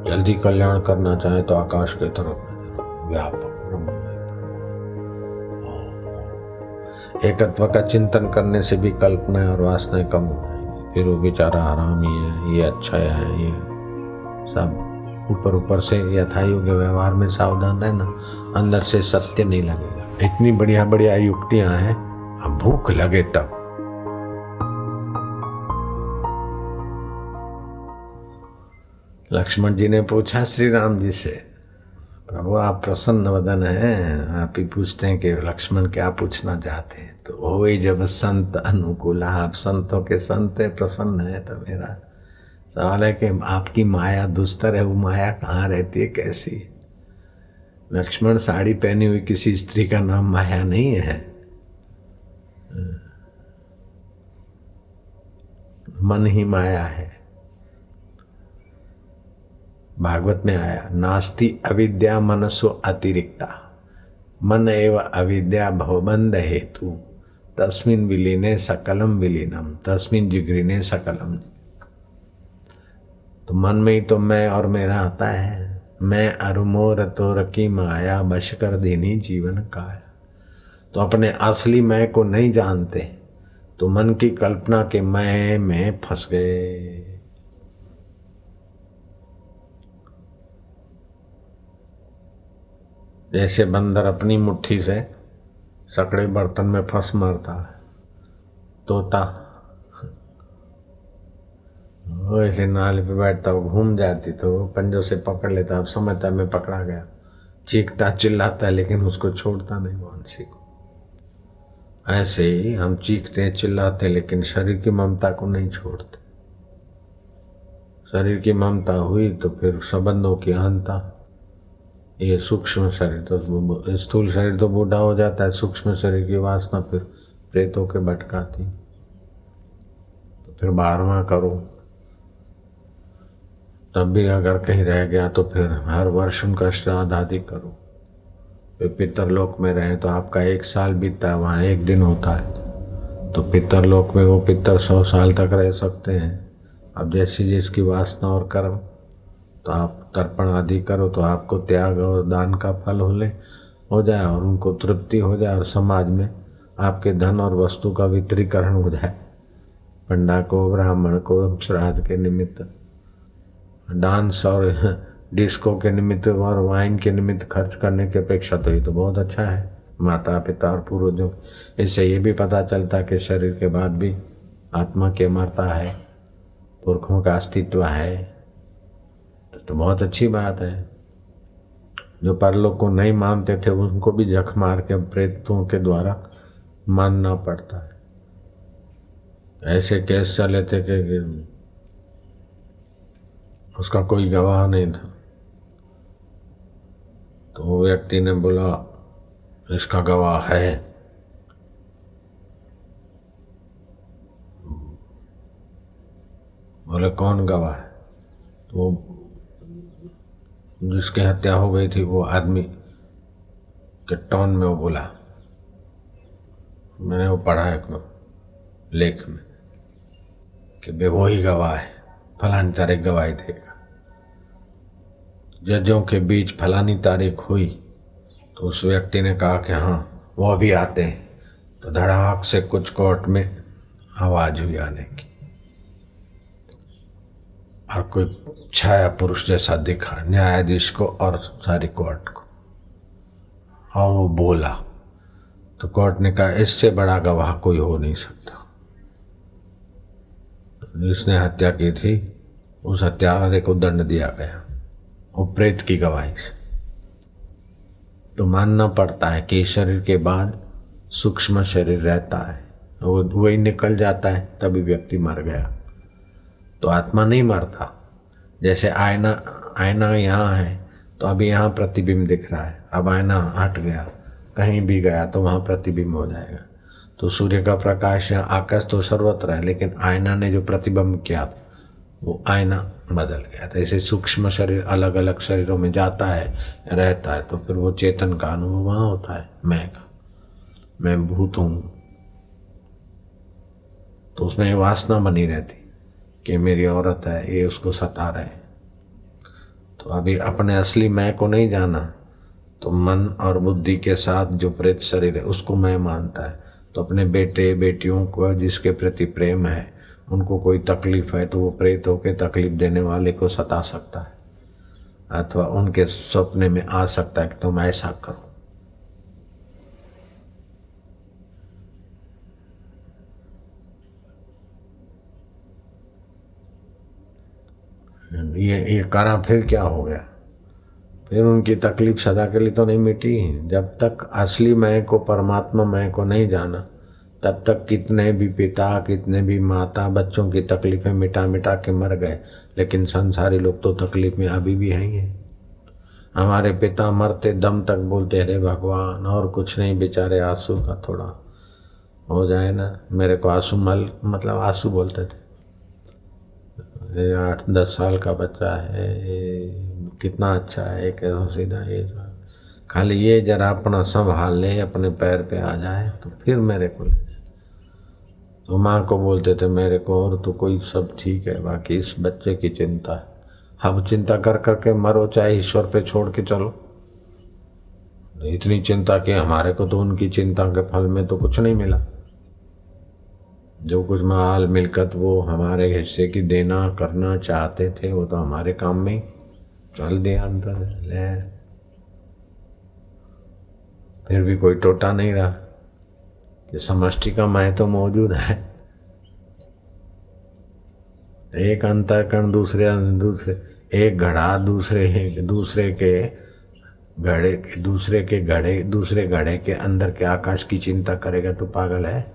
जल्दी कल्याण करना चाहे तो आकाश की तरफ नजर, व्यापक ब्रह्ममय। एकत्व का चिंतन करने से भी कल्पनाएं और वासनाएं कम हो जाएंगी। फिर वो बेचारा हरामी है, ये अच्छा है, ये सब ऊपर ऊपर से यथायोग्य व्यवहार में सावधान रहना, अंदर से सत्य नहीं लगेगा। इतनी बढ़िया बढ़िया युक्तियां हैं, अब भूख लगे तब। लक्ष्मण जी ने पूछा श्री राम जी से, प्रभु आप प्रसन्न वदन हैं, आप ही पूछते हैं कि लक्ष्मण क्या पूछना चाहते हैं। तो हो ही जब संत अनुकूल, आप संतों के संत है, प्रसन्न है। तो मेरा सवाल है कि आपकी माया दुस्तर है, वो माया कहाँ रहती है, कैसी? लक्ष्मण, साड़ी पहनी हुई किसी स्त्री का नाम माया नहीं है। मन ही माया है। भागवत में आया, नास्ति अविद्या मनसो अतिरिक्ता, मन एव अविद्या भवबंध हेतु, तस्मिन् विलीने सकलम विलीनम, तस्मिन् जिगरिने सकलम। तो मन में ही तो मैं और मेरा आता है। मैं अरुमोर तोर की माया, बश कर देनी जीवन काया। तो अपने असली मैं को नहीं जानते, तो मन की कल्पना के मैं में फंस गए। जैसे बंदर अपनी मुट्ठी से सकड़े बर्तन में फंस मारता है, तोता वो ऐसे नाले पे बैठता, वो घूम जाती तो वो पंजों से पकड़ लेता, अब समझता मैं पकड़ा गया, चीखता चिल्लाता है, लेकिन उसको छोड़ता नहीं मानसी को। ऐसे ही हम चीखते चिल्लाते, लेकिन शरीर की ममता को नहीं छोड़ते। शरीर की ममता हुई तो फिर संबंधों की अहंता। ये सूक्ष्म शरीर तो, स्थूल शरीर तो बूढ़ा हो जाता है, सूक्ष्म शरीर की वासना फिर प्रेतों के भटकाती। तो फिर 12वां करो, तब भी अगर कहीं रह गया तो फिर हर वर्ष उनका श्राद्ध आदि करो। फिर पितरलोक में रहे तो आपका 1 साल बीतता है, वहाँ 1 दिन होता है। तो पितरलोक में वो पितर 100 साल तक रह सकते हैं। अब जैसी जिसकी वासना और कर्म, तो आप तर्पण आदि करो तो आपको त्याग और दान का फल हो जाए और उनको तृप्ति हो जाए, और समाज में आपके धन और वस्तु का वितरीकरण हो जाए। पंडा को, ब्राह्मण को श्राद्ध के निमित्त, डांस और डिस्को के निमित्त और वाइन के निमित्त खर्च करने की अपेक्षा तो ये तो बहुत अच्छा है। माता पिता और पूर्वजों, इससे ये भी पता चलता है कि शरीर के बाद भी आत्मा की अमरता है, पुरखों का अस्तित्व है। तो बहुत अच्छी बात है। जो परलोक को नहीं मानते थे उनको भी जख मार के प्रेतों के द्वारा मानना पड़ता है। ऐसे केस चले थे कि उसका कोई गवाह नहीं था, तो वो व्यक्ति ने बोला इसका गवाह है। बोले कौन गवाह है? तो वो जिसकी हत्या हो गई थी वो आदमी के टोन में वो बोला, मैंने वो पढ़ा है लेख में कि बे वो ही गवाह है, फलानी तारीख गवाही देगा। जजों के बीच फलानी तारीख हुई तो उस व्यक्ति ने कहा कि हाँ वो अभी आते हैं। तो धड़ाक से कुछ कोर्ट में आवाज हुई आने की, और कोई छाया पुरुष जैसा दिखा न्यायाधीश को और सारी कोर्ट को, और वो बोला। तो कोर्ट ने कहा इससे बड़ा गवाह कोई हो नहीं सकता। जिसने हत्या की थी उस हत्यारे को दंड दिया गया, वो प्रेत की गवाही से। तो मानना पड़ता है कि शरीर के बाद सूक्ष्म शरीर रहता है, वो वही निकल जाता है, तभी व्यक्ति मर गया। तो आत्मा नहीं मरता। जैसे आईना यहाँ है तो अभी यहाँ प्रतिबिंब दिख रहा है, अब आईना हट गया, कहीं भी गया तो वहाँ प्रतिबिंब हो जाएगा। तो सूर्य का प्रकाश, आकाश तो सर्वत्र है, लेकिन आईना ने जो प्रतिबिंब किया वो आईना बदल गया था। ऐसे सूक्ष्म शरीर अलग अलग शरीरों में जाता है, रहता है, तो फिर वो चेतन का अनुभव वहाँ होता है, मैं का, मैं भूत हूँ। तो उसमें वासना बनी रहती कि मेरी औरत है, ये उसको सता रहे। तो अभी अपने असली मैं को नहीं जाना, तो मन और बुद्धि के साथ जो प्रेत शरीर है उसको मैं मानता है। तो अपने बेटे बेटियों को जिसके प्रति प्रेम है, उनको कोई तकलीफ है तो वो प्रेत होकर तकलीफ देने वाले को सता सकता है, अथवा उनके सपने में आ सकता है कि तुम ऐसा करो। ये करा फिर क्या हो गया, फिर उनकी तकलीफ सदा के लिए तो नहीं मिटी। जब तक असली मैं को, परमात्मा मैं को नहीं जाना, तब तक कितने भी पिता, कितने भी माता बच्चों की तकलीफें मिटा मिटा के मर गए, लेकिन संसारी लोग तो तकलीफ में अभी भी हैं। हमारे पिता मरते दम तक बोलते अरे भगवान और कुछ नहीं, बेचारे आंसू का थोड़ा हो जाए ना। मेरे को आंसू मतलब आंसू बोलते थे। 8-10 साल का बच्चा है, कितना अच्छा है, कैसा सीधा ये, खाली ये जरा अपना संभाल ले, अपने पैर पे आ जाए तो फिर मेरे को ले जाए। तो माँ को बोलते थे मेरे को, और तो कोई सब ठीक है, बाकी इस बच्चे की चिंता है। अब चिंता कर करके मरो, चाहे ईश्वर पे छोड़ के चलो। इतनी चिंता कि हमारे को तो उनकी चिंता के फल में तो कुछ नहीं मिला। जो कुछ माल मिलकत वो हमारे हिस्से की देना करना चाहते थे, वो तो हमारे काम में ही चल दिया अंदर ले। फिर भी कोई टोटा नहीं रहा कि समष्टि का मैं तो मौजूद है। एक अंतःकरण दूसरे एक घड़ा दूसरे घड़े के अंदर के आकाश की चिंता करेगा तो पागल है।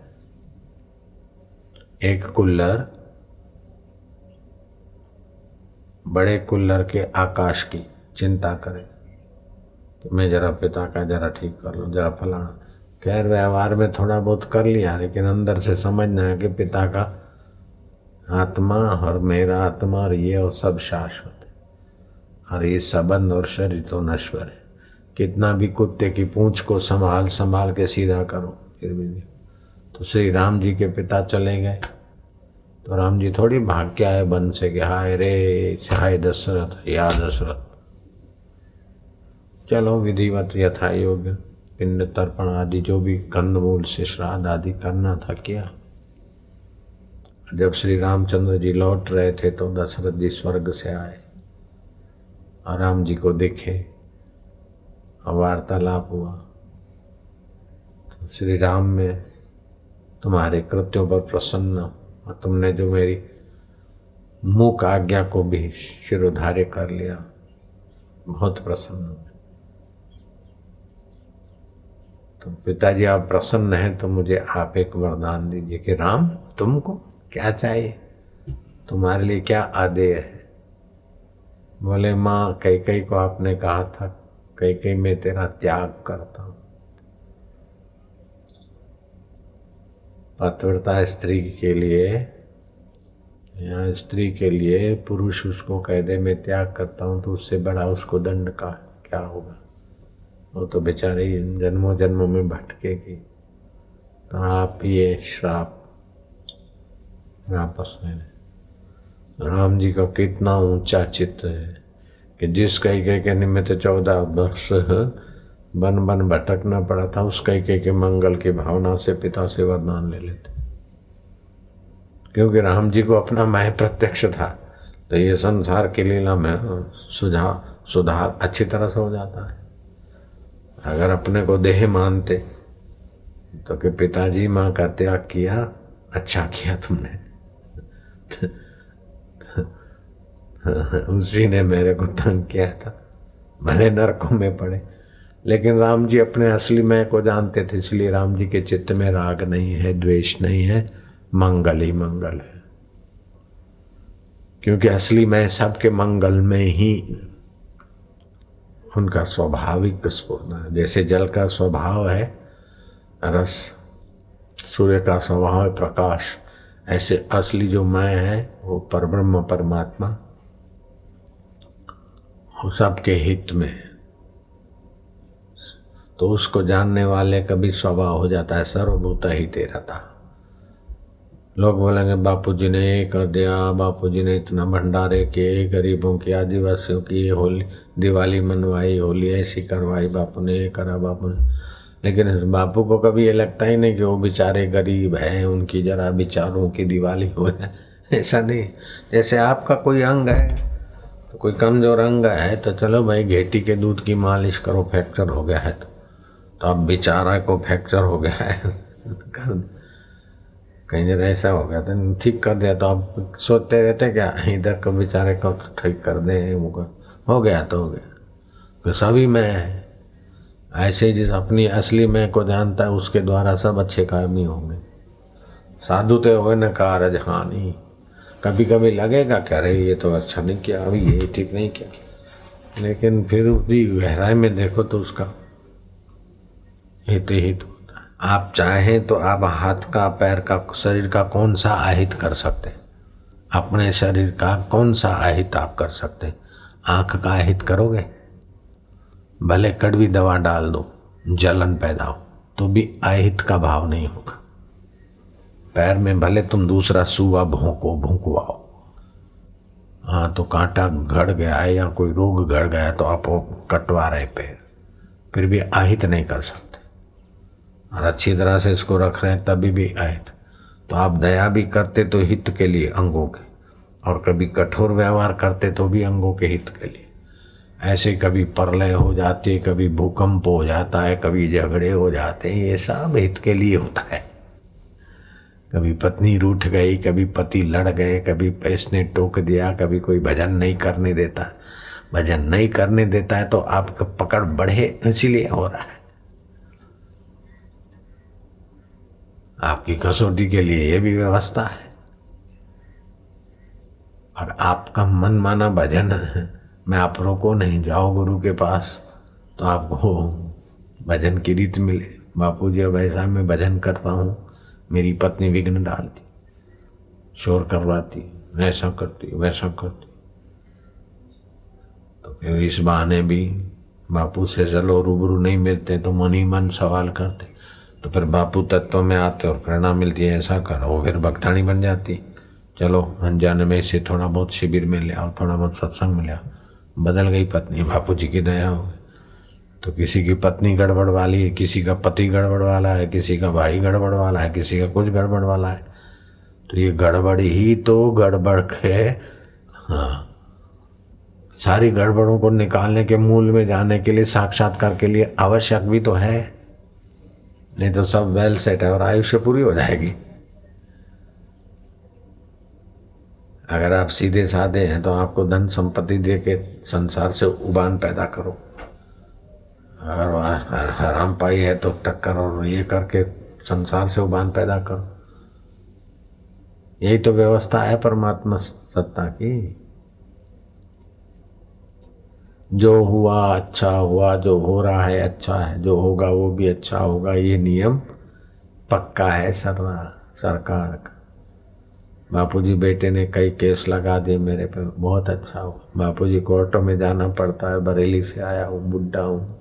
एक कुल्लर बड़े कुल्लर के आकाश की चिंता करे कि मैं जरा पिता का जरा ठीक कर लूँ, जरा फलाना। खैर व्यवहार में थोड़ा बहुत कर लिया, लेकिन अंदर से समझना है कि पिता का आत्मा और मेरा आत्मा और ये और सब शाश्वत है, और ये संबंध और शरीर तो नश्वर है। कितना भी कुत्ते की पूंछ को संभाल के सीधा करो फिर भी नहीं। तो श्री राम जी के पिता चले गए, तो राम जी थोड़ी भाग के आए वन से कि हाय रे हाय दशरथ, या दशरथ। चलो विधिवत यथा योग्य पिंड तर्पण आदि जो भी कंदमूल से श्राद्ध आदि करना था किया। जब श्री रामचंद्र जी लौट रहे थे तो दशरथ जी स्वर्ग से आए और राम जी को देखे और वार्तालाप हुआ। तो श्री राम में तुम्हारे कृत्यों पर प्रसन्न, और तुमने जो मेरी मूक आज्ञा को भी शिरोधार्य कर लिया, बहुत प्रसन्न। तो पिताजी आप प्रसन्न हैं तो मुझे आप एक वरदान दीजिए कि राम तुमको क्या चाहिए, तुम्हारे लिए क्या आदेश है। बोले माँ कैकेयी को आपने कहा था कैकेयी मैं तेरा त्याग करता हूँ। पतिव्रता स्त्री के लिए या स्त्री के लिए पुरुष उसको कह दे मैं त्याग करता हूँ, तो उससे बड़ा उसको दंड का क्या होगा। वो तो बेचारे जन्मों जन्मों में भटकेगी। तो आप ये श्राप वापस ले लें। राम जी का कितना ऊंचा चित्त है कि जिस कैकेयी के निमित्त 14 वर्ष बन भटकना पड़ा था, उस कैकेयी के मंगल की भावना से पिता से वरदान ले लेते, क्योंकि राम जी को अपना मैं प्रत्यक्ष था। तो ये संसार की लीला में सुधार अच्छी तरह से हो जाता है। अगर अपने को देह मानते तो कि पिताजी माँ का त्याग किया, अच्छा किया तुमने, उसी ने मेरे को तंग किया था, भले नरकों में पड़े। लेकिन राम जी अपने असली मैं को जानते थे, इसलिए राम जी के चित्त में राग नहीं है, द्वेष नहीं है, मंगल ही मंगल है। क्योंकि असली मैं सबके मंगल में ही उनका स्वाभाविक स्फुरना है। जैसे जल का स्वभाव है रस, सूर्य का स्वभाव है प्रकाश, ऐसे असली जो मैं है वो परब्रह्म परमात्मा, वो सबके हित में है। तो उसको जानने वाले का भी स्वभाव हो जाता है सर्वभूत हिते रता। लोग बोलेंगे बापूजी ने ये कर दिया, बापूजी ने इतना भंडारे किए, गरीबों की, आदिवासियों की होली दिवाली मनवाई, होली ऐसी करवाई, बापू ने ये करा, बापू ने। लेकिन इस बापू को कभी ये लगता ही नहीं कि वो बेचारे गरीब हैं, उनकी जरा बेचारों की दिवाली हो जाए। ऐसा नहीं। जैसे आपका कोई अंग है, तो कोई कमजोर अंग है, तो चलो भाई घेटी के दूध की मालिश करो, फ्रैक्चर हो गया है तो अब बेचारा को फ्रैक्चर हो गया है कर कहीं जब ऐसा हो गया तो ठीक कर दिया, तो आप सोचते रहते क्या इधर को बेचारे को ठीक कर दें, वो हो गया तो हो गया। तो सभी मैं है ऐसे ही, जिस अपनी असली मैं को जानता है उसके द्वारा सब अच्छे काम ही होंगे। साधु तो हो न कारज हानि। कभी कभी लगेगा क्या अरे ये तो अच्छा नहीं किया, अभी ये ठीक नहीं किया, लेकिन फिर उसकी गहराई में देखो तो उसका हित हित होता है। आप चाहें तो आप हाथ का, पैर का, शरीर का कौन सा अहित कर सकते हैं? अपने शरीर का कौन सा अहित आप कर सकते हैं? आँख का अहित करोगे? भले कड़वी दवा डाल दो, जलन पैदा हो, तो भी अहित का भाव नहीं होगा। पैर में भले तुम दूसरा सुआ भूंकवाओ, हाँ तो कांटा गड़ गया है या कोई रोग गड़ गया तो आप वो कटवा रहे पैर, फिर भी अहित नहीं कर सकते। और अच्छी तरह से इसको रख रहे हैं तभी भी अहित। तो आप दया भी करते तो हित के लिए अंगों के, और कभी कठोर व्यवहार करते तो भी अंगों के हित के लिए। ऐसे कभी प्रलय हो जाती है, कभी भूकंप हो जाता है, कभी झगड़े हो जाते हैं, ये सब हित के लिए होता है। कभी पत्नी रूठ गई, कभी पति लड़ गए, कभी इसने टोक दिया, कभी कोई भजन नहीं करने देता। भजन नहीं करने देता है तो आपका पकड़ बढ़े, इसीलिए हो रहा है। आपकी कसौटी के लिए ये भी व्यवस्था है। और आपका मन माना भजन है, मैं आप रोको नहीं, जाओ गुरु के पास तो आपको भजन की रीत मिले। बापू जी अब ऐसा मैं भजन करता हूँ, मेरी पत्नी विघ्न डालती, शोर करवाती, ऐसा करती वैसा करती, तो फिर इस बहाने भी बापू से चलो रूबरू नहीं मिलते तो मन ही मन सवाल करते, तो फिर बापू तत्व में आते और प्रेरणा मिलती है ऐसा करो, फिर भक्तानी बन जाती। चलो अनजाने में से थोड़ा बहुत शिविर में ले आओ, थोड़ा बहुत सत्संग में ले आओ, बदल गई पत्नी, बापू जी की दया हो गई। तो किसी की पत्नी गड़बड़ वाली है, किसी का पति गड़बड़ वाला है, किसी का भाई गड़बड़ वाला है, किसी का कुछ गड़बड़ वाला है, तो ये गड़बड़ ही तो गड़बड़ है। हाँ, सारी गड़बड़ों को निकालने के मूल में जाने के लिए, साक्षात्कार के लिए आवश्यक भी तो है, नहीं तो सब वेल सेट है और आयुष्य पूरी हो जाएगी। अगर आप सीधे साधे हैं तो आपको धन संपत्ति दे के संसार से उबान पैदा करो, अगर हराम पाई है तो टक्कर और ये करके संसार से उबान पैदा करो। यही तो व्यवस्था है परमात्मा सत्ता की। जो हुआ अच्छा हुआ, जो हो रहा है अच्छा है, जो होगा वो भी अच्छा होगा, ये नियम पक्का है सरकार का। बापूजी बेटे ने कई केस लगा दिए मेरे पे, बहुत अच्छा हुआ। बापूजी कोर्टों में जाना पड़ता है, बरेली से आया हूँ, बुढ़ा हूँ,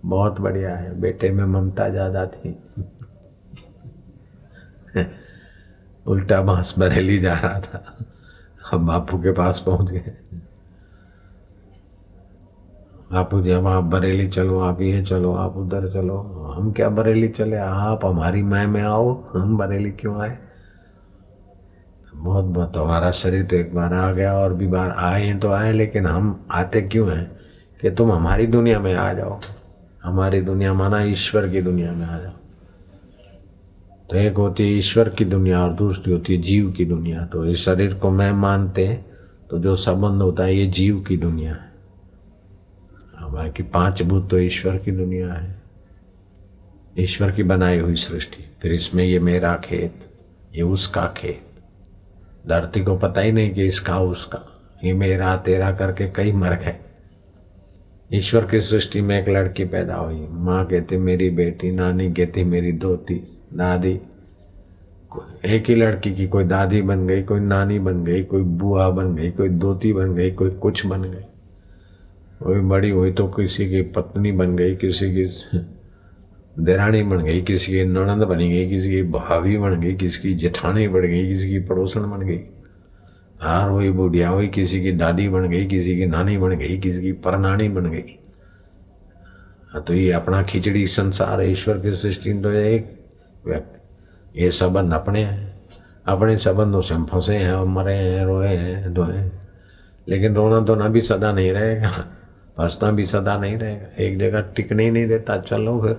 बहुत बढ़िया है। बेटे में ममता ज़्यादा थी उल्टा बांस बरेली जा रहा था, अब बापू के पास पहुँच गए। बापू जी अब आप बरेली चलो, आप ये चलो, आप उधर चलो। हम क्या बरेली चले, आप हमारी माय में आओ, हम बरेली क्यों आए? बहुत बहुत हमारा शरीर तो एक बार आ गया, और भी बार आए हैं तो आए, लेकिन हम आते क्यों हैं कि तुम हमारी दुनिया में आ जाओ। हमारी दुनिया माना ईश्वर की दुनिया में आ जाओ। तो एक होती है ईश्वर की दुनिया और दूसरी होती है जीव की दुनिया। तो इस शरीर को मैं मानते हैं तो जो संबंध होता है ये जीव की दुनिया है। बाकी पांच भूत तो ईश्वर की दुनिया है, ईश्वर की बनाई हुई सृष्टि। फिर इसमें ये मेरा खेत, ये उसका खेत। धरती को पता ही नहीं कि इसका उसका, ये मेरा तेरा करके कई मर गए। ईश्वर की सृष्टि में एक लड़की पैदा हुई, माँ कहती मेरी बेटी, नानी कहती मेरी दोती, दादी। एक ही लड़की की कोई दादी बन गई, कोई नानी बन गई, कोई बुआ बन गई, कोई दोती बन गई, कोई कुछ बन गई। कोई बड़ी हुई तो किसी की पत्नी बन गई, किसी की देरानी बन गई, किसी की ननंद बनी गई, किसी की भाभी बन गई, किसी की जेठानी बन गई, किसी की पड़ोसन बन गई, और वही बुढ़िया हुई, किसी की दादी बन गई, किसी की नानी बन गई, किसी की परनानी बन गई। तो ये अपना खिचड़ी संसार है, ईश्वर की सृष्टि तो एक व्यक्ति। ये संबंध अपने हैं, अपने संबंधों से हम फंसे हैं और मरे हैं, रोए हैं, धोए। लेकिन रोना धोना भी सदा नहीं रहेगा, फंसना भी सदा नहीं रहेगा, एक जगह टिकने ही नहीं देता। चलो फिर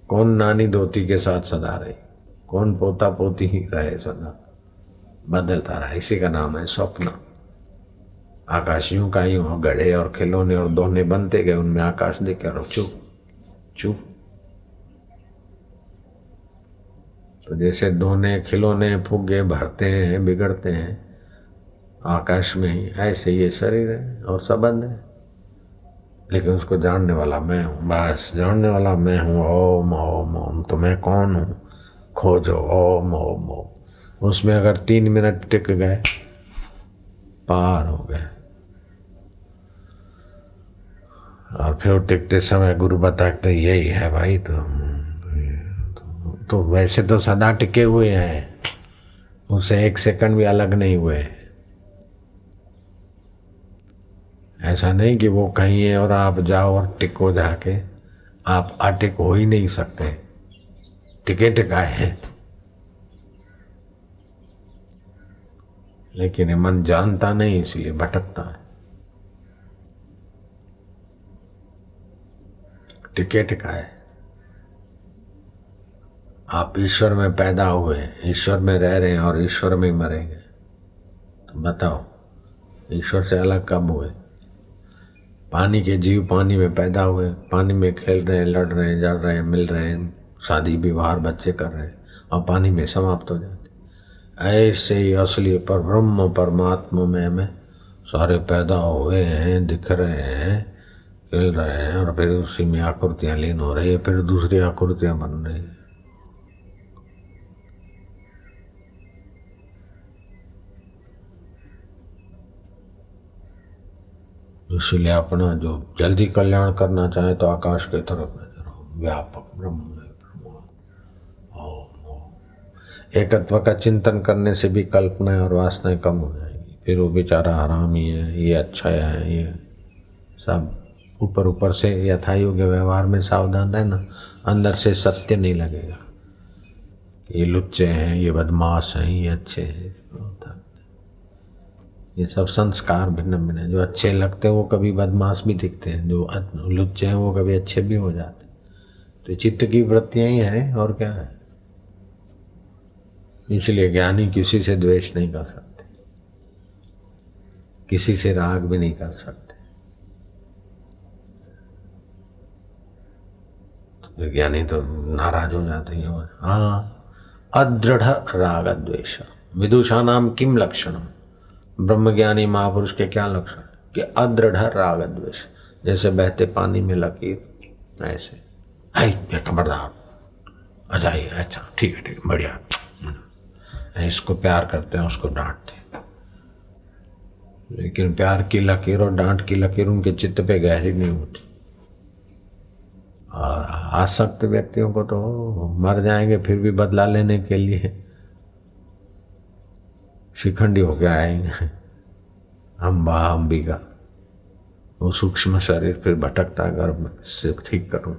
कौन नानी धोती के साथ सदा रहे, कौन पोता पोती ही रहे सदा, बदलता रहा। इसी का नाम है स्वप्न। आकाशियों का यूं गढ़े और खिलौने और दोहने बनते गए, उनमें आकाश देखे और चुप चुप। तो जैसे दोहने खिलौने फुग्गे भरते हैं, बिगड़ते हैं आकाश में ही, ऐसे ये शरीर है और संबंध है। लेकिन उसको जानने वाला मैं हूँ, बस जानने वाला मैं हूँ। ओम ओम ओम। तो मैं कौन हूँ, खोजो ओम ओम ओम। उसमें अगर 3 मिनट टिक गए, पार हो गए। और फिर टिकते समय गुरु बताते यही है भाई, तो वैसे तो सदा टिके हुए हैं, उससे 1 सेकंड भी अलग नहीं हुए। ऐसा नहीं कि वो कहीं है और आप जाओ और टिको जाके, आप अटिक हो ही नहीं सकते, टिके टिकाए हैं। लेकिन ये मन जानता नहीं, इसलिए भटकता है। टिके टिकाए। आप ईश्वर में पैदा हुए, ईश्वर में रह रहे हैं और ईश्वर में ही मरेंगे। तो बताओ ईश्वर से अलग कब हुए? पानी के जीव पानी में पैदा हुए, पानी में खेल रहे हैं, लड़ रहे हैं, जड़ रहे हैं, मिल रहे हैं, शादी विवाह बच्चे कर रहे हैं और पानी में समाप्त हो जाते। ऐसे ही असली पर ब्रह्म परमात्मा में सारे पैदा हुए हैं, दिख रहे हैं, खेल रहे हैं और फिर उसी में आकृतियाँ लीन हो रही है, फिर दूसरी आकृतियाँ बन रही है। इसलिए अपना जो जल्दी कल्याण करना चाहे तो आकाश के तरफ नजर हो, व्यापक ब्रह्म में ब्रह्म। एकत्व का चिंतन करने से भी कल्पनाएं और वासनाएं कम हो जाएगी। फिर वो बेचारा हरामी है, ये अच्छा है, ये सब ऊपर ऊपर से यथा योग्य व्यवहार में सावधान रहना, अंदर से सत्य नहीं लगेगा। ये लुच्चे हैं, ये बदमाश हैं, ये अच्छे हैं। ये सब संस्कार भिन्न भिन्न हैं। जो अच्छे लगते हैं वो कभी बदमाश भी दिखते हैं, जो लुच्चे हैं वो कभी अच्छे भी हो जाते हैं। तो चित्त की वृत्तियाँ ही हैं और क्या है। इसलिए ज्ञानी किसी से द्वेष नहीं कर सकते, किसी से राग भी नहीं कर सकते। तो ज्ञानी तो नाराज हो जाते हैं। हाँ, अदृढ़ राग द्वेष विदुषानाम किम लक्षणम। ब्रह्मज्ञानी महापुरुष के क्या लक्षण कि अदृढ़ राग द्वेष, जैसे बहते पानी में लकीर, ऐसे है खबरदार आ जाइए, अच्छा ठीक है बढ़िया। इसको प्यार करते हैं, उसको डांटते हैं। लेकिन प्यार की लकीर और डांट की लकीर उनके चित्त पे गहरी नहीं होती। और आसक्त व्यक्तियों को तो मर जाएंगे फिर भी बदला लेने के लिए शिखंडी होके आएंगे। अम्बा अंबिका, वो सूक्ष्म शरीर फिर भटकता गर्भ में से ठीक करूं,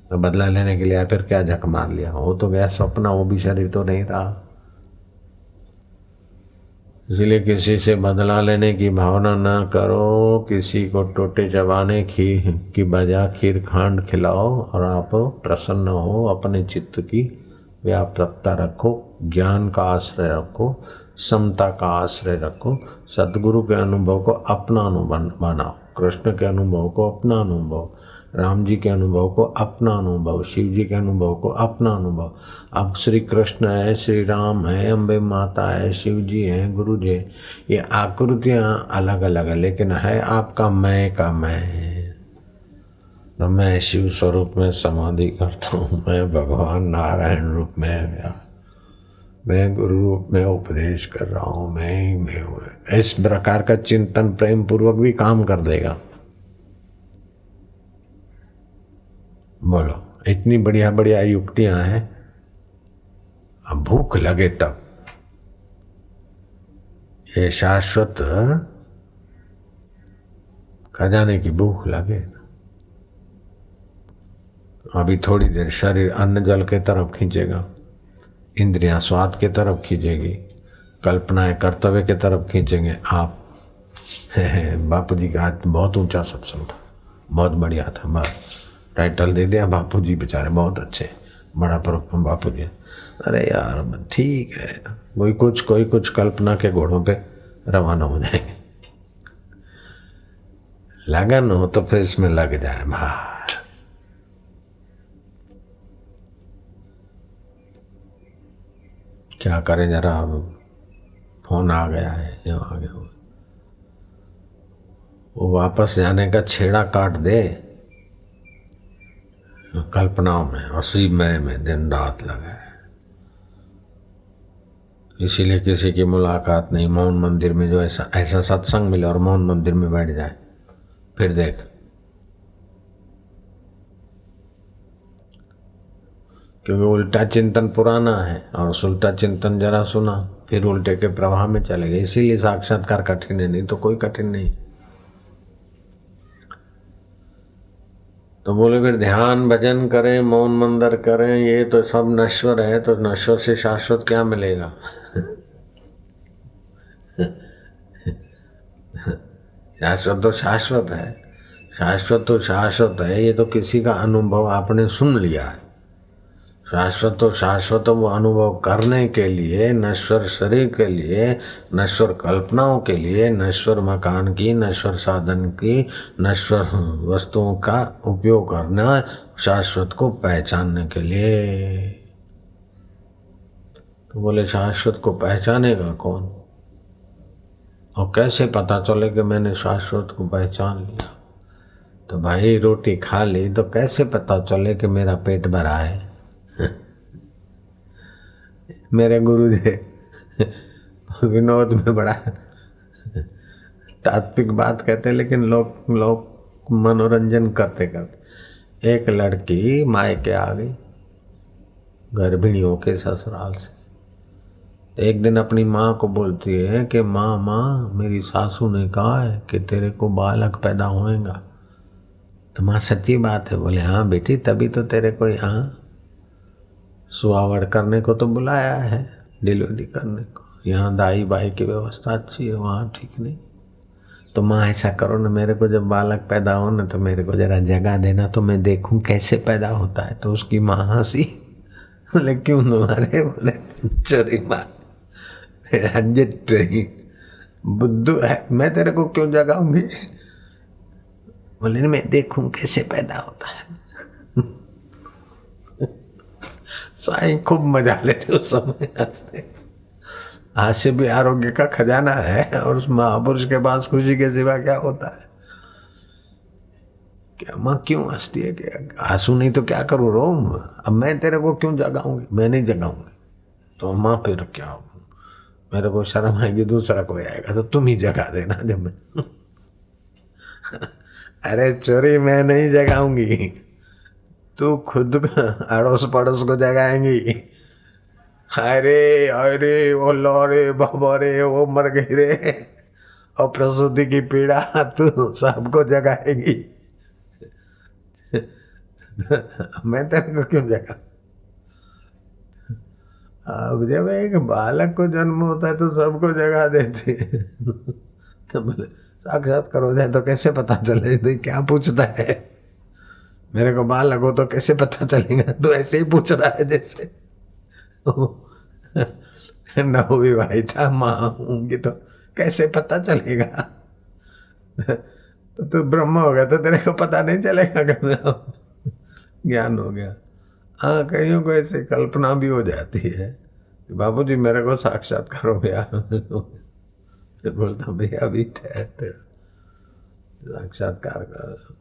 तो बदला लेने के लिए फिर क्या झक मार लिया, हो तो गया सपना, वो भी शरीर तो नहीं रहा। इसलिए किसी से बदला लेने की भावना न करो। किसी को टोटे चबाने की बजाय खीर खांड खिलाओ और आप प्रसन्न हो। अपने चित्त की व्यापकता रखो, ज्ञान का आश्रय रखो, समता का आश्रय रखो, सद्गुरु के अनुभव को अपना अनुभव बनाओ, कृष्ण के अनुभव को अपना अनुभव, राम जी के अनुभव को अपना अनुभव, शिव जी के अनुभव को अपना अनुभव। अब श्री कृष्ण है, श्री राम है, अम्बे माता है, शिव जी हैं, गुरु जी हैं, ये आकृतियाँ अलग अलग है, लेकिन है आपका मैं का मैं। तो मैं शिव स्वरूप में समाधि करता हूँ, मैं भगवान नारायण रूप में, मैं गुरु रूप में उपदेश कर रहा हूँ, मैं ही मैं हूँ। इस प्रकार का चिंतन प्रेम पूर्वक भी काम कर देगा। बोलो, इतनी बढ़िया बढ़िया युक्तियां हैं। अब भूख लगे तब ये शाश्वत खजाने की भूख लगे। अभी थोड़ी देर शरीर अन्न जल के तरफ खींचेगा, इंद्रियां स्वाद के तरफ खींचेगी, कल्पनाएं कर्तव्य के तरफ खींचेंगे आप। बापू जी का आज बहुत ऊंचा सत्संग था, बहुत बढ़िया था। बस टाइटल दे दिया, बापू जी बेचारे बहुत अच्छे, बड़ा पर बापू जी। अरे यार ठीक है, कोई कुछ कल्पना के घोड़ों पे रवाना हो जाएंगे। लगन हो तो फिर इसमें लग जाए बाहर। क्या करें जरा, अब फोन आ गया है, ये आ गया वो वापस जाने का छेड़ा काट दे कल्पनाओं में, उसी मय में दिन रात लगे। इसीलिए किसी की मुलाकात नहीं, मौन मंदिर में जो ऐसा सत्संग मिले और मौन मंदिर में बैठ जाए, फिर देख। क्योंकि उल्टा चिंतन पुराना है और उल्टा चिंतन जरा सुना फिर उल्टे के प्रवाह में चले गए। इसीलिए साक्षात्कार कठिन है, नहीं तो कोई कठिन नहीं। तो बोले फिर ध्यान भजन करें, मौन मंदिर करें, ये तो सब नश्वर है, तो नश्वर से शाश्वत क्या मिलेगा? शाश्वत तो शाश्वत है, शाश्वत तो शाश्वत है। ये तो किसी का अनुभव आपने सुन लिया है। शाश्वत तो शाश्वत वो अनुभव करने के लिए, नश्वर शरीर के लिए, नश्वर कल्पनाओं के लिए, नश्वर मकान की, नश्वर साधन की, नश्वर वस्तुओं का उपयोग करना, शाश्वत को पहचानने के लिए। तो बोले शाश्वत को पहचानेगा कौन और कैसे पता चले कि मैंने शाश्वत को पहचान लिया? तो भाई रोटी खा ली तो कैसे पता चले कि मेरा पेट भरा है? मेरे गुरु जी विनोद में बड़ा तात्विक बात कहते, लेकिन लोग मनोरंजन करते करते। एक लड़की मायके आ गई गर्भिणी होके ससुराल से। एक दिन अपनी माँ को बोलती है कि माँ मेरी सासू ने कहा है कि तेरे को बालक पैदा होएगा। तो माँ सच्ची बात है? बोले हाँ बेटी, तभी तो तेरे को यहाँ सुहावड़ करने को तो बुलाया है, डिलीवरी करने को। यहाँ दाई बाई की व्यवस्था अच्छी है, वहाँ ठीक नहीं। तो माँ ऐसा करो ना, मेरे को जब बालक पैदा हो ना तो मेरे को जरा जगह देना, तो मैं देखूं कैसे पैदा होता है। तो उसकी माँ हंसी। बोले क्यों तुम्हारे? बोले चोरी माँ बुद्धू है, मैं तेरे को क्यों जगाऊंगी? बोले मैं देखूं कैसे पैदा होता है। साईं खूब मजा लेते उस समय, हंसते। हास्य भी आरोग्य का खजाना है, और उस महापुरुष के पास खुशी के सिवा क्या होता है? क्या माँ क्यों हंसती है? कि आंसू नहीं तो क्या करूँ, रो? अब मैं तेरे को क्यों जगाऊंगी? मैं नहीं जगाऊंगी। तो माँ फिर क्या, मेरे को शर्म आएगी, दूसरा कोई आएगा तो तुम ही जगा देना जब मैं। अरे चोरी, मैं नहीं जगाऊंगी, तू खुद अड़ोस पड़ोस को जगाएंगी। अरे अरे वो लो रे बाबा रे, वो मर गई रे, और प्रसूति की पीड़ा तू सबको जगाएगी। मैं तेरे को क्यों जगा? अब जब एक बालक को जन्म होता है तो सबको जगा देते। तो बोले साक्षात्कार हो जाए तो कैसे पता चले? तो क्या पूछता है? मेरे को बालक हो तो कैसे पता चलेगा? तो ऐसे ही पूछ रहा है जैसे नवविवाहिता माँ होंगी तो कैसे पता चलेगा? तो तू ब्रह्म हो गया तो तेरे को पता नहीं चलेगा कि ज्ञान हो गया। हाँ, कईयों को ऐसे कल्पना भी हो जाती है कि बाबू जी मेरे को साक्षात्कार हो गया। तो बोलता भैया अभी ठहर, तेरा साक्षात्कार कर।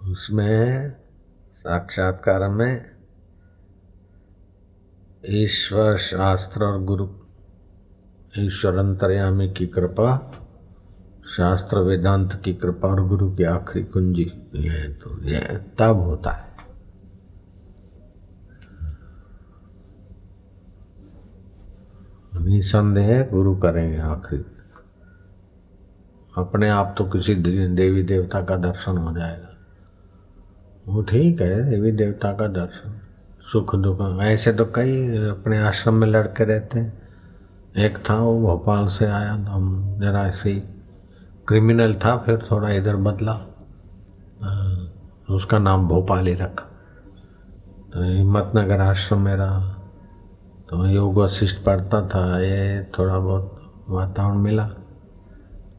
उसमें साक्षात्कार में ईश्वर, शास्त्र और गुरु, ईश्वर अंतर्यामी की कृपा, शास्त्र वेदांत की कृपा और गुरु की आखिरी कुंजी ये तो ये तब होता है। निसंदेह गुरु करेंगे आखिरी। अपने आप तो किसी देवी देवता का दर्शन हो जाएगा, वो ठीक है, देवी देवता का दर्शन सुख दुख। ऐसे तो कई अपने आश्रम में लड़के रहते हैं। एक था वो भोपाल से आया, हम जरा ऐसे ही क्रिमिनल था, फिर थोड़ा इधर बदला, उसका नाम भोपाल ही रखा। तो हिम्मतनगर आश्रम में रहा, तो योग वशिष्ठ पढ़ता था, ये थोड़ा बहुत वातावरण मिला।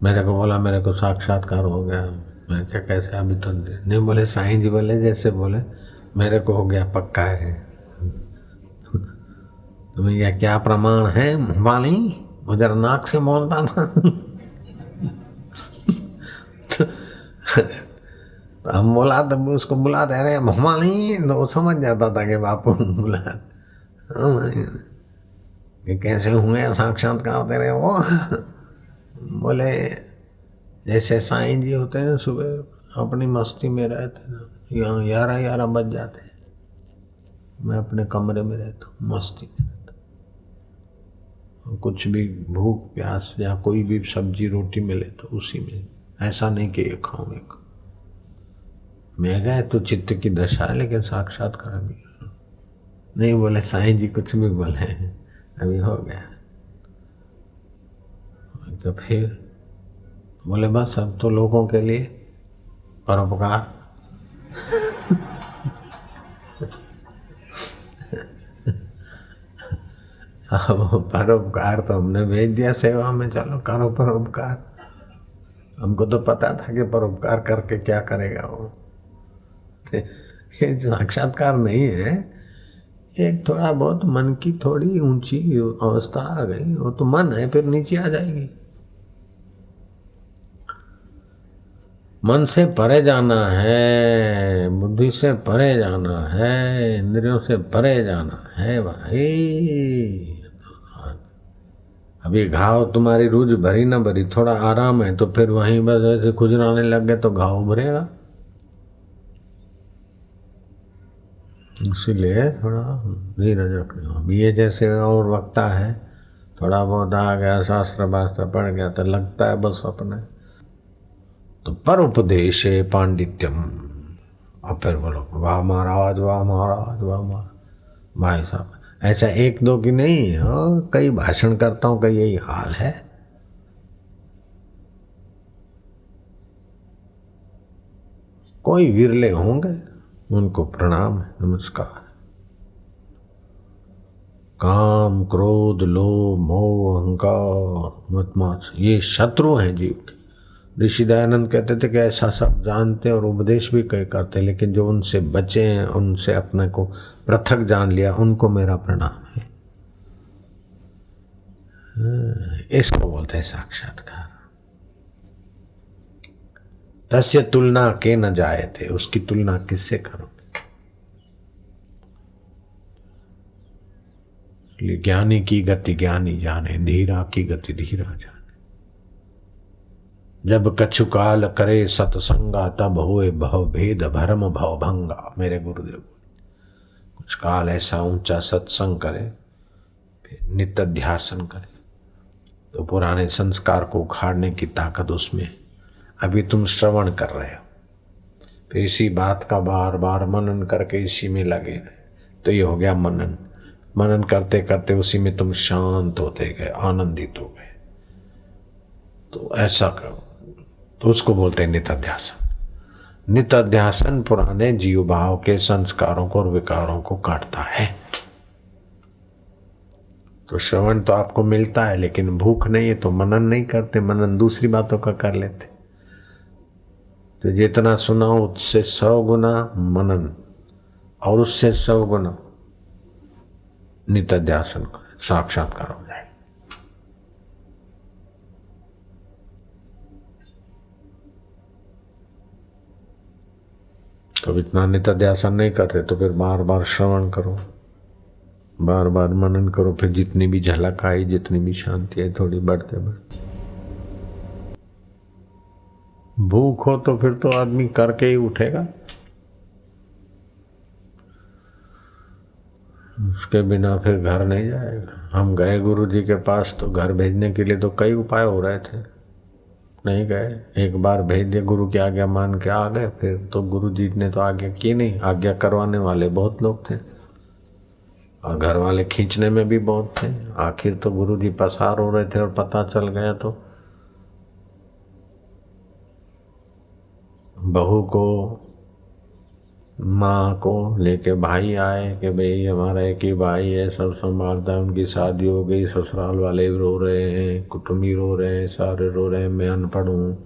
मेरे को बोला मेरे को साक्षात्कार हो गया। मैं क्या कैसे? अभी तो नहीं। बोले साईं जी बोले जैसे बोले मेरे को हो गया, पक्का है। तो मैं क्या प्रमाण है वाली? उधर नाक से बोलता था। तो हम बोला तो उसको बुलाते, अरे वाली, तो वो समझ जाता था कि बापू बुला। कैसे हुए साक्षात्कार तेरे? वो बोले जैसे साईं जी होते हैं, सुबह अपनी मस्ती में रहते हैं, यहाँ 11 बज जाते हैं, मैं अपने कमरे में रहता हूँ, मस्ती में रहता हूँ। कुछ भी भूख प्यास या कोई भी सब्जी रोटी मिले तो उसी में, ऐसा नहीं कि ये खाऊँ एक। मैं गया तो चित्त की दशा है, लेकिन साक्षात्कार अभी नहीं। बोले साईं जी कुछ भी बोले, अभी हो गया। तो फिर बोले बस अब तो लोगों के लिए परोपकार। अब परोपकार तो हमने भेज दिया सेवा में, चलो करो परोपकार। हमको तो पता था कि परोपकार करके क्या करेगा वो। ये साक्षात्कार नहीं है, एक थोड़ा बहुत मन की थोड़ी ऊंची अवस्था आ गई, वो तो मन है, फिर नीचे आ जाएगी। मन से परे जाना है, बुद्धि से परे जाना है, इंद्रियों से परे जाना है भाई। अभी घाव तुम्हारी रूज भरी ना भरी, थोड़ा आराम है तो फिर वहीं बस ऐसे खुजराने लग गए तो घाव भरेगा। इसीलिए थोड़ा धीरज रखना। अब ये जैसे और वक्ता है, थोड़ा बहुत आ गया, शास्त्र वास्त्र पढ़ गया तो लगता है बस अपने, तो पर उपदेश पांडित्यम। और फिर बोलो वाह महाराज, वाह महाराज, वाह महाराज। भाई साहब ऐसा एक दो की नहीं, हाँ कई भाषण करता हूँ, कई यही हाल है। कोई विरले होंगे, उनको प्रणाम है, नमस्कार। काम क्रोध लोभ मोह अहंकार मत्मात्सर्य ये शत्रु हैं जीव के। ऋषि दयानंद कहते थे कि ऐसा सब जानते और उपदेश भी कई करते, लेकिन जो उनसे बचे हैं, उनसे अपने को पृथक जान लिया, उनको मेरा प्रणाम है। इसको बोलते हैं साक्षात्कार। तस्य तुलना के न जाए थे, उसकी तुलना किससे करोगे? इसलिए ज्ञानी की गति ज्ञानी जाने, धीरा की गति धीरा जाने। जब कछु काल करे सत्संगा, तब होए भव भेद भरम भव भंगा। मेरे गुरुदेव कुछ काल ऐसा ऊंचा सत्संग करे, फिर नित्य ध्यासन करे, तो पुराने संस्कार को उखाड़ने की ताकत उसमें। अभी तुम श्रवण कर रहे हो, फिर इसी बात का बार बार मनन करके इसी में लगे, तो ये हो गया मनन। मनन करते करते उसी में तुम शांत होते गए, आनंदित हो गए। तो ऐसा करो, तो उसको बोलते हैं नित्याध्यासन। नित्याध्यासन पुराने जीव भाव के संस्कारों को और विकारों को काटता है। तो श्रवण तो आपको मिलता है, लेकिन भूख नहीं है तो मनन नहीं करते, मनन दूसरी बातों का कर लेते। तो जितना सुनाओ उससे 100 गुना मनन, और उससे 100 गुना नित्याध्यासन करें, साक्षात्कार हो जाए। तो इतना नित्याध्यासन नहीं करते तो फिर बार बार श्रवण करो, बार बार मनन करो, फिर जितनी भी झलक आई, जितनी भी शांति आई, थोड़ी बढ़ते बढ़ते भूख हो तो फिर तो आदमी करके ही उठेगा, उसके बिना फिर घर नहीं जाएगा। हम गए गुरु जी के पास तो घर भेजने के लिए तो कई उपाय हो रहे थे, नहीं गए। एक बार भेज दिए, गुरु की आज्ञा मान के आ गए। फिर तो गुरु जी ने तो आज्ञा की नहीं, आज्ञा करवाने वाले बहुत लोग थे और घर वाले खींचने में भी बहुत थे। आखिर तो गुरु जी पसार हो रहे थे और पता चल गया तो बहू को, माँ को लेके भाई आए कि भाई हमारा एक ही भाई है, सब संभालता है, उनकी शादी हो गई, ससुराल वाले भी रो रहे हैं, कुटुंबी रो रहे हैं, सारे रो रहे हैं, मैं अनपढ़ हूँ,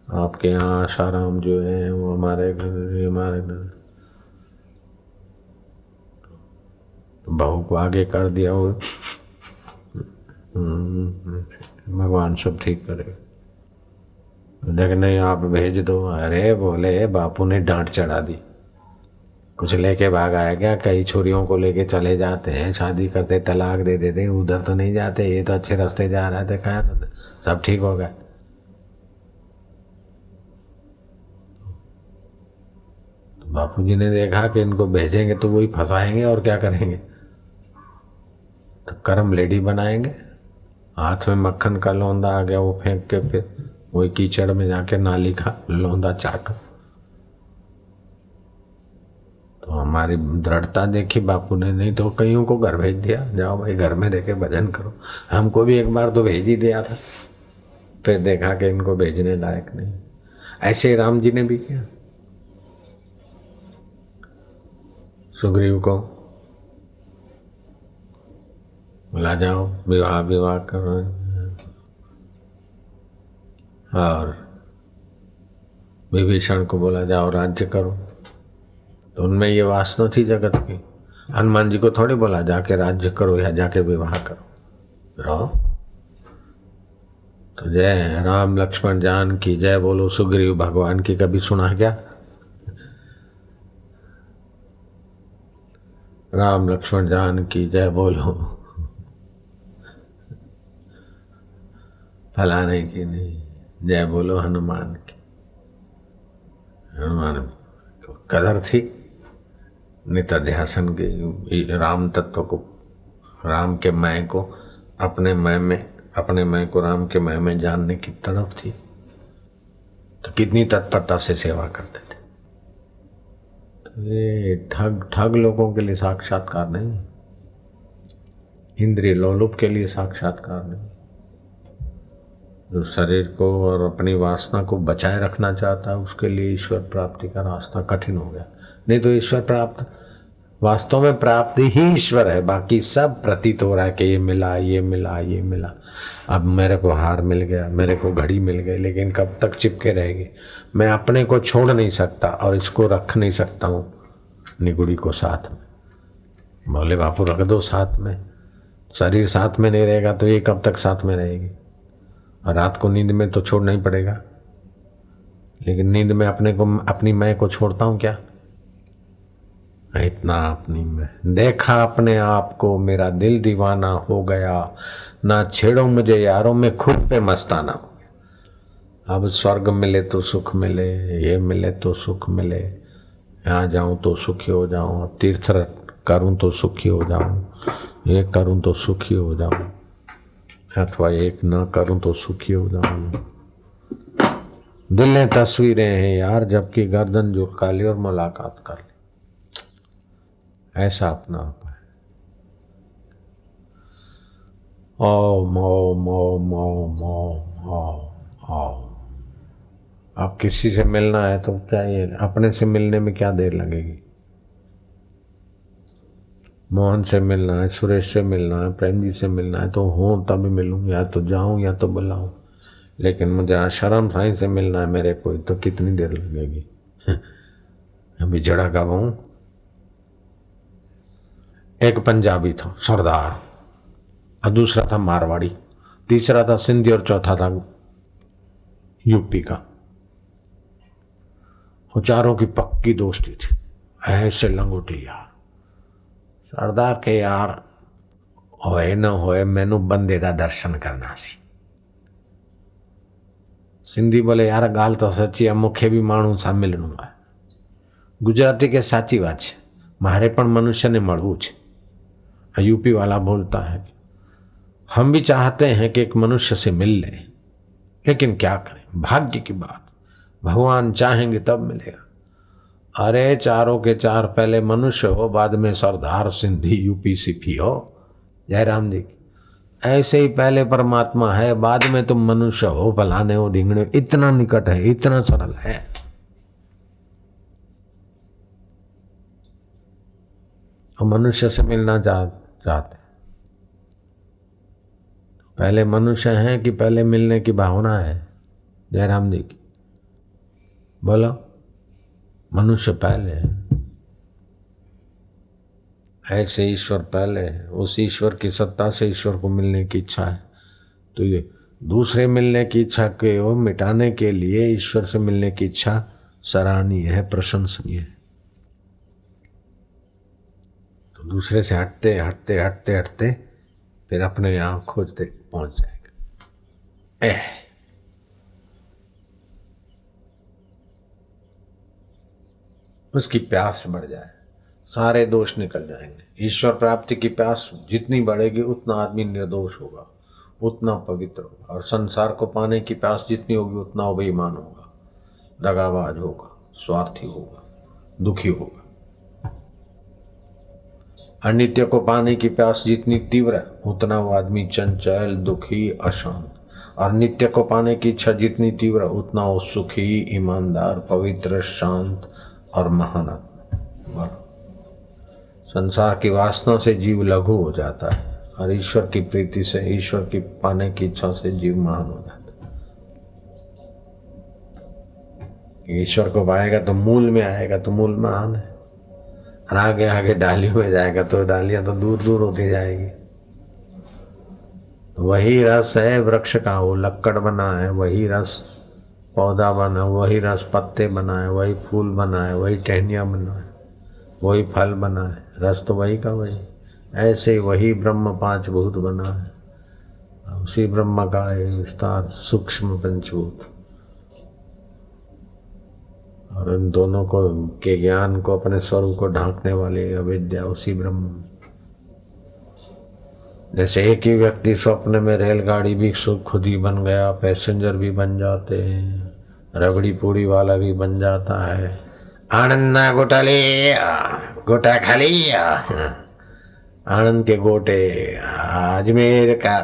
आपके यहाँ आशाराम जो है वो हमारे घर तो बहू को आगे कर दिया वो। भगवान सब ठीक करेगा। देख नहीं आप भेज दो। अरे बोले बापू ने डांट चढ़ा दी, कुछ लेके भाग आया क्या? कई छोरियों को लेके चले जाते हैं, शादी करते तलाक दे देते, उधर तो नहीं जाते, ये तो अच्छे रास्ते जा रहा है, खैर सब ठीक हो गया। तो बापूजी ने देखा कि इनको भेजेंगे तो वही फंसाएंगे और क्या करेंगे, तो कर्म लेडी बनाएंगे। हाथ में मक्खन का लौंदा आ गया, वो फेंक के फिर वही कीचड़ में जाके नाली का लौंदा चाटो। तो हमारी दृढ़ता देखी बापू ने, नहीं तो कईयों को घर भेज दिया, जाओ भाई घर में रह के भजन करो। हमको भी एक बार तो भेज ही दिया था, फिर देखा कि इनको भेजने लायक नहीं। ऐसे राम जी ने भी किया, सुग्रीव को बोला जाओ विवाह करो, और विभीषण को बोला जाओ राज्य करो। तो उनमें ये वासना थी जगत की। हनुमान जी को थोड़ी बोला जाके राज्य करो या जाके विवाह करो, रहो। तो जय राम लक्ष्मण जान की जय बोलो, सुग्रीव भगवान की कभी सुना क्या? राम लक्ष्मण जान की जय बोलो, फलाने की नहीं, जय बोलो हनुमान की। हनुमान को कदर थी नित्याध्यासन की, राम तत्व को, राम के मैं को अपने मैं में, अपने मैं को राम के मैं में जानने की तड़प थी, तो कितनी तत्परता से सेवा करते थे। तो ये ठग लोगों के लिए साक्षात्कार नहीं, इंद्रिय लोलुप के लिए साक्षात्कार नहीं। जो शरीर को और अपनी वासना को बचाए रखना चाहता है उसके लिए ईश्वर प्राप्ति का रास्ता कठिन हो गया। नहीं तो ईश्वर प्राप्त, वास्तव में प्राप्ति ही ईश्वर है, बाकी सब प्रतीत हो रहा है कि ये मिला, ये मिला, ये मिला। अब मेरे को हार मिल गया, मेरे को घड़ी मिल गई, लेकिन कब तक चिपके रहेगी? मैं अपने को छोड़ नहीं सकता और इसको रख नहीं सकता हूँ, निगुड़ी को साथ में। बोले बापू रख दो साथ में, शरीर साथ में नहीं रहेगा तो ये कब तक साथ में रहेगी? और रात को नींद में तो छोड़ना ही पड़ेगा, लेकिन नींद में अपने को, अपनी मैं को छोड़ता हूँ क्या? इतना अपनी मैं देखा अपने आप को, मेरा दिल दीवाना हो गया, ना छेड़ो मुझे यारों, में खुद पे मस्ताना हो गया। अब स्वर्ग मिले तो सुख मिले, ये मिले तो सुख मिले, यहाँ जाऊँ तो सुखी हो जाऊँ, तीर्थ करूँ तो सुखी हो जाऊँ, ये करूँ तो सुखी हो जाऊँ, अथवा एक न करूं तो सुखी हो जाऊं। दिल ने तस्वीरें हैं यार, जबकि गर्दन जो काली और मुलाकात कर ली, ऐसा अपना आप है। ओम ओम ओम ओम ओम ओम ओम। अब किसी से मिलना है तो चाहिए, अपने से मिलने में क्या देर लगेगी? मोहन से मिलना है, सुरेश से मिलना है, प्रेम जी से मिलना है तो हूँ तभी मिलूँ, या तो जाऊँ या तो बुलाऊँ। लेकिन मुझे आशाराम साईं से मिलना है मेरे को, तो कितनी देर लगेगी? अभी जड़ा कब हूँ। एक पंजाबी था सरदार, और दूसरा था मारवाड़ी, तीसरा था सिंधी और चौथा था यूपी का। वो चारों की पक्की दोस्ती थी, ऐसे लंगोटी यार। सरदार के यार होए न होए मैनू बंदे दा दर्शन करना सी। सिंधी बोले यार गाल तो सच्ची है, मुखे भी माण्हू सां मिलणो है। गुजराती के साची बात है, मारे पण मनुष्य ने मळવું છે। यूपी वाला बोलता है हम भी चाहते हैं कि एक मनुष्य से मिल ले, लेकिन क्या करें, भाग्य की बात, भगवान चाहेंगे तब मिलेगा। अरे चारों के चार पहले मनुष्य हो, बाद में सरदार सिंधी यूपी सीपी हो। जयराम जी की ऐसे ही पहले परमात्मा है, बाद में तुम मनुष्य हो, फलाने हो ढींगने। इतना निकट है, इतना सरल है। और मनुष्य से मिलना चाहते, पहले मनुष्य हैं कि पहले मिलने की भावना है? जयराम जी की बोलो, मनुष्य पहले है, ऐसे ईश्वर पहले है। उस ईश्वर की सत्ता से ईश्वर को मिलने की इच्छा है, तो ये दूसरे मिलने की इच्छा के वो मिटाने के लिए ईश्वर से मिलने की इच्छा सराहनीय है, प्रशंसनीय है। तो दूसरे से हटते हटते हटते हटते फिर अपने यहाँ खोजते पहुंच जाएगा। उसकी प्यास बढ़ जाए, सारे दोष निकल जाएंगे। ईश्वर प्राप्ति की प्यास जितनी बढ़ेगी उतना आदमी निर्दोष होगा, उतना पवित्र होगा। और संसार को पाने की प्यास जितनी होगी उतना वो बेईमान होगा, दगाबाज होगा, स्वार्थी होगा, दुखी होगा। अनित्य को पाने की प्यास जितनी तीव्र है उतना वो आदमी चंचल, दुखी, अशांत। और नित्य को पाने की इच्छा जितनी तीव्र उतना वो सुखी, ईमानदार, पवित्र, शांत और महान आत्मा। संसार की वासना से जीव लघु हो जाता है और ईश्वर की प्रीति से, ईश्वर की पाने की इच्छा से जीव महान हो जाता है। ईश्वर को पाएगा तो मूल में आएगा तो मूल महान है, और आगे आगे डालियों में जाएगा तो डालियां तो दूर दूर होती जाएगी। वही रस है वृक्ष का, वो लक्कड़ बना है, वही रस पौधा बना, वही रस पत्ते बना है, वही फूल बना है, वही टहनियाँ बना है, वही फल बना है, रस तो वही का वही। ऐसे ही वही ब्रह्म पांच भूत बना है, उसी ब्रह्म का है विस्तार सूक्ष्म पंचभूत। और इन दोनों को के ज्ञान को, अपने स्वरूप को ढांकने वाली अविद्या उसी ब्रह्म। जैसे एक ही व्यक्ति स्वप्न में रेलगाड़ी भी खुद ही बन गया, पैसेंजर भी बन जाते हैं, रबड़ी पूड़ी वाला भी बन जाता है। आनंद ना गोटा ले, गोटा खाली, आनंद के गोटे, अजमेर का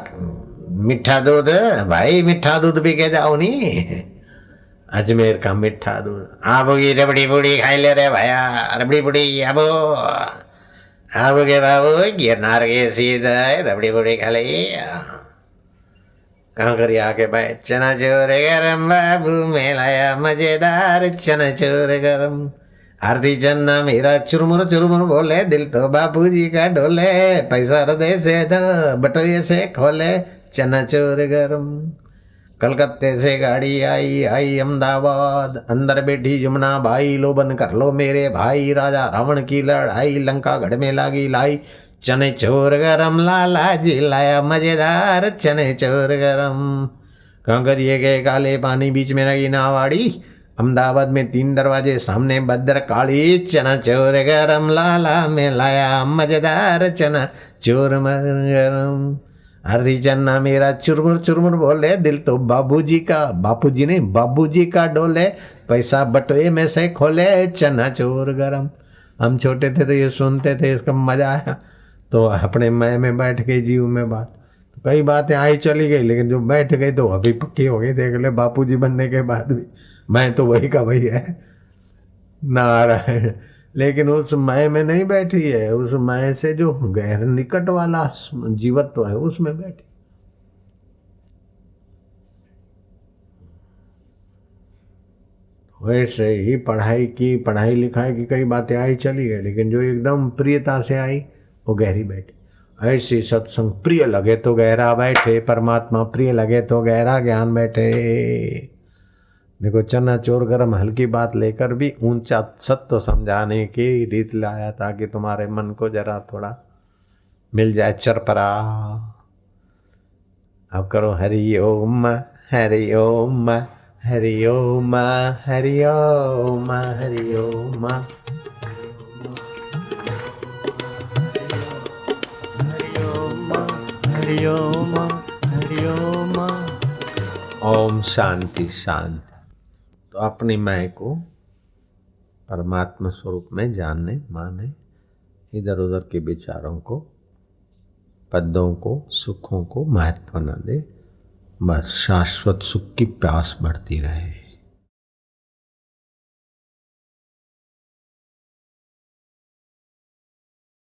मीठा दूध, भाई मीठा दूध भी के जाओ नी, अजमेर का मीठा दूध। आबो की रबड़ी पूड़ी खाई ले रे भैया, रबड़ी पूड़ी आबो, आबो के बाबू गिरनार के सीधा रबड़ी पूड़ी खा ले। कहाँ करिए आके भाई, चना चोर गरम बाबू में लाया मजेदार चना चोर गरम। आरती चन्ना मेरा चुरमुर चुरमुर बोले, दिल तो बापूजी का डोले, पैसा हृदय से दो बटोये से खोले, चना चोर गरम। कलकत्ते से गाड़ी आई आई अहमदाबाद, अंदर बैठी यमुना बाई, लोबन कर लो मेरे भाई, राजा रावण की लड़ाई लंका गढ़ में लागी लाई, चने चोर गरम लाला जी लाया मजेदार चने चोर गरम। कहाँ करिए गए काले पानी बीच में लगी नावाड़ी, अहमदाबाद में 3 दरवाजे सामने भद्रकाली, चना चोर गरम लाला में लाया मजेदार चना चोर गरम। आरती चन्ना मेरा चुरमुर चुरमुर बोले, दिल तो बाबूजी का, बापूजी नहीं बाबूजी का डोले, पैसा बटुए में से खोले, चना चोर गरम। हम छोटे थे तो ये सुनते थे, इसका मजा आया तो अपने मैं में बैठ गई, जीव में बात। तो कई बातें आई चली गई, लेकिन जो बैठ गई तो अभी पक्की हो गई। देख ले बापूजी बनने के बाद भी मैं तो वही का वही है, नारायण। लेकिन उस मैं में नहीं बैठी है, उस मैं से जो गहर निकट वाला जीवत्व है उसमें बैठी। वैसे ही पढ़ाई लिखाई की कई बातें आई चली गई, लेकिन जो एकदम प्रियता से आई वो गहरी बैठी। ऐसे सत्संग प्रिय लगे तो गहरा बैठे, परमात्मा प्रिय लगे तो गहरा ज्ञान बैठे। देखो चना चोर गरम हल्की बात लेकर भी ऊंचा सत्य समझाने की रीत लाया, ताकि तुम्हारे मन को जरा थोड़ा मिल जाए चरपरा। अब करो हरि ओम हरि ओम हरि ओम हरि ओम हरि ओम हरि ओम हरि ओम हरि ओम। ओम शांति शांति। तो अपनी मैं को परमात्मा स्वरूप में जानने माने, इधर उधर के विचारों को, पदों को, सुखों को महत्व न दे, बस शाश्वत सुख की प्यास बढ़ती रहे।